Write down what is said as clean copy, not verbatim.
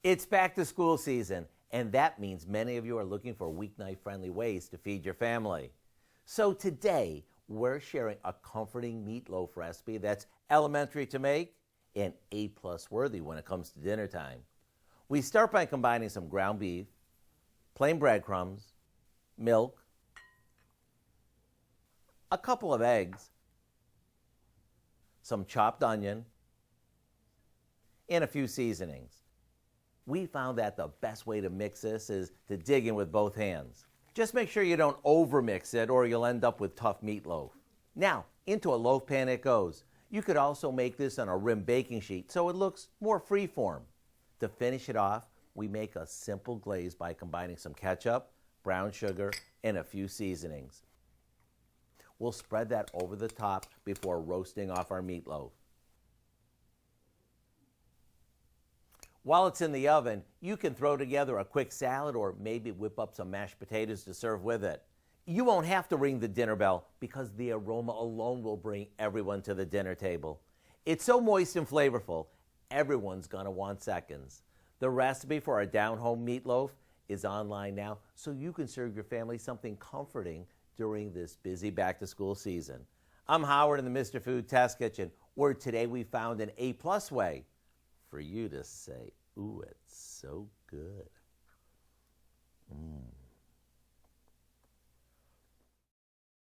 It's back to school season, and that means many of you are looking for weeknight-friendly ways to feed your family. So today, we're sharing a comforting meatloaf recipe that's elementary to make and A-plus worthy when it comes to dinner time. We start by combining some ground beef, plain breadcrumbs, milk, a couple of eggs, some chopped onion, and a few seasonings. We found that the best way to mix this is to dig in with both hands. Just make sure you don't overmix it or you'll end up with tough meatloaf. Now, into a loaf pan it goes. You could also make this on a rim baking sheet so it looks more freeform. To finish it off, we make a simple glaze by combining some ketchup, brown sugar, and a few seasonings. We'll spread that over the top before roasting off our meatloaf. While it's in the oven, you can throw together a quick salad or maybe whip up some mashed potatoes to serve with it. You won't have to ring the dinner bell because the aroma alone will bring everyone to the dinner table. It's so moist and flavorful, everyone's gonna want seconds. The recipe for our down-home meatloaf is online now, so you can serve your family something comforting during this busy back-to-school season. I'm Howard in the Mr. Food Test Kitchen, where today we found an A-plus way for you to say, ooh, it's so good.